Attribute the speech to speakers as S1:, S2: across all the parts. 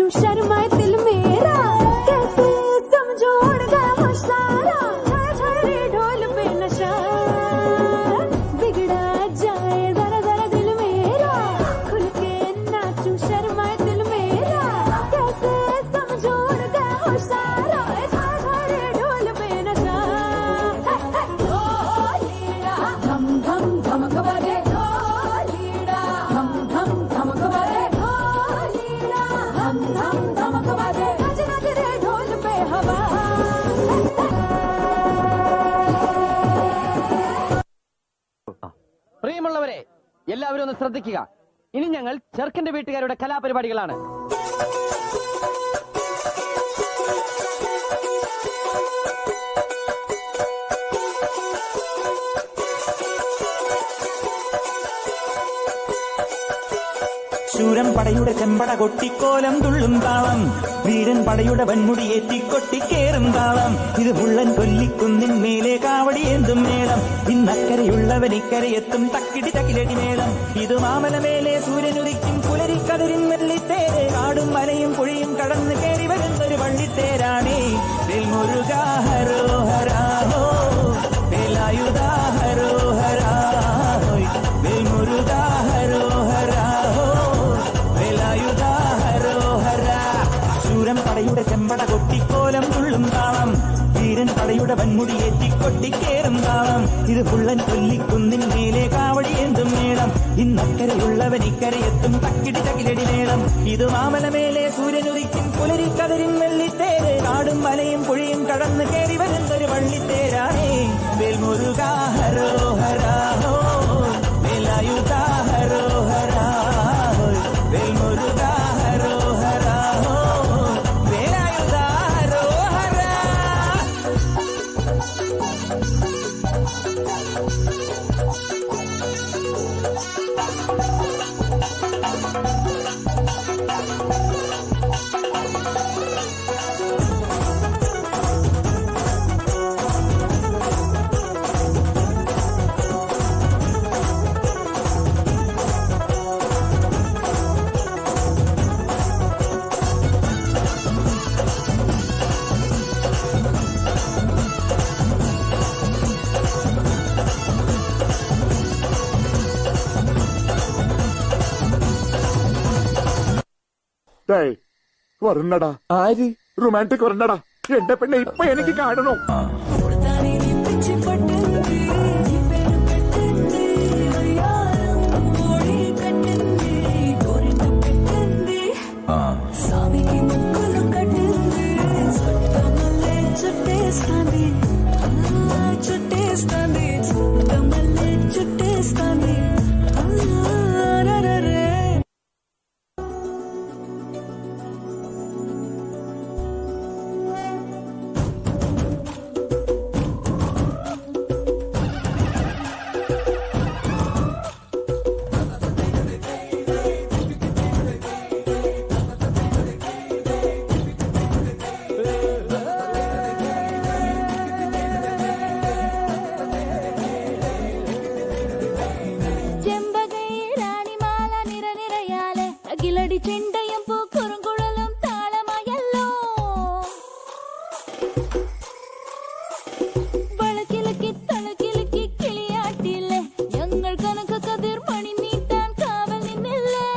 S1: नाचूं शर्माए दिल मेरा, कैसे समझो उड़ गया मुशारा, छाया छाया रे ढोल पे नशा, बिगड़ा जाए जरा जरा दिल मेरा, खुल के नाचूं शर्माए दिल मेरा, कैसे समझो उड़ गया मुशारा, छाया छाया रे ढोल पे नशा, धम धम धमक बजे धम धम धमक बजे धम धम धमक बजे नच नच रे ढोल पे हवा.
S2: പ്രിയമുള്ളവരെ, എല്ലാവരും ഒന്ന് ശ്രദ്ധിക്കുക. ഇനി ഞങ്ങൾ ചെറുക്കന്റെ വീട്ടുകാരുടെ കലാപരിപാടികളാണ്.
S3: ശൂരൻ പടയുടെ ചെമ്പട കൊട്ടിക്കോലം തുള്ളും താളം, വീരൻ പടയുടെ വൻമുടിയേറ്റി കൊട്ടിക്കേറും താളം, ഇത് മുള്ളൻ കൊല്ലിക്കുന്നിൻ മേലെ കാവടിയേന്തും മേളം, ഇന്നക്കരയുള്ളവൻ ഇക്കരയെത്തും തക്കിടി തകിലടി മേളം, ഇത് മാമലമേലെ സൂര്യനുദിക്കും പുലരിക്കതിരിൻ വെള്ളിത്തേരെ, കാടും മലയും പുഴയും കടന്ന് കയറി വരുന്നൊരു വള്ളിത്തേരാണേ. വെൽമുരുകാ ഹരോഹരാഹോ വേലായുധാ ഹരോഹരാഹോയ്, വെൽമുരുകാ ഹരോഹരാഹോ വേലായുധാ ഹരോഹരാ. ശൂരൻ പടയുടെ ചെമ്പട കൊട്ടിക്കോലം തുള്ളും താളം, വീരൻ പടയുടെ വൻമുടിയേറ്റി കൊട്ടിക്കേറും താളം, ഇത് പുള്ളൻ കൊല്ലിക്കുന്നിൻ മേലെ കാവടിയേന്തും മേളം, ഇന്നക്കരയുള്ളവൻ ഇക്കരയെത്തും തക്കിടി തകിലടി മേളം, ഇത് മാമലമേലെ സൂര്യനുദിക്കും പുലരിക്കതിരിൻ വെള്ളിത്തേരെ, കാടും മലയും പുഴയും കടന്ന് കയറി വരുന്നൊരു വള്ളിത്തേരാണേ. വേൽമുരുകാ ഹരോഹരാഹോ വേലായുധാ ഹരോഹരാഹോ, വേൽമുരുകാ ഹരോഹരാഹോ വേലായുധാ ഹരോഹരാ.
S4: വരണടാ, ആര് റൊമാൻറ്റിക് വരണടാ, എന്റെ പെണ്ണെ ഇപ്പൊ എനിക്ക് കാണണോ.
S1: കിലടി ചെണ്ടയും പൂക്കുറുങ്കുഴലും താളമായല്ലോ, വളക്കിലക്കി തളക്കിലക്കി കിളിയാട്ടില്ലേ, ഞങ്ങൾ കനക കതിർ മണി നീട്ടാൻ കാവൽ നിന്നില്ലേ.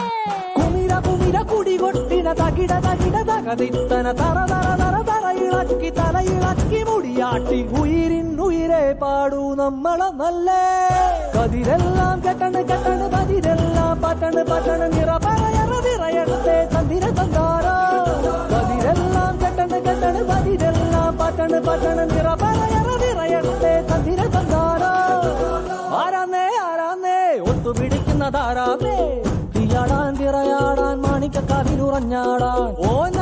S5: കുമിര കുമിര കുടികൊട്ടിന തകിട തകിട തകതിത്തന തറ തറ തറ തറ ഇളക്കി തലയിളക്കി മുടിയാട്ടി, ഉയിരിൻ ഉയിരെ പാടൂ നമ്മളെ നല്ലേ. കതിരെല്ലാം കെട്ടണ് കെട്ടണ് പതിരെല്ലാം പട്ടണ് പട്ടണ് നിറ പറയറ വിറയട്ടെ തന്തിര തന്താര. കതിരെല്ലാം കെട്ടണ് കെട്ടണ് പതിരെല്ലാം പട്ടണ് പട്ടണ് നിറ പറയറ വിറയട്ടെ തന്തിര തന്താര. ആരാന്നേ ആരാന്നേ ഒത്തുപിടിക്കുന്നതാരാന്നേ, തിയാടാൻ തിറയാടാൻ മാണിക്ക കവിലുറഞ്ഞാടാൻ, ഓൻ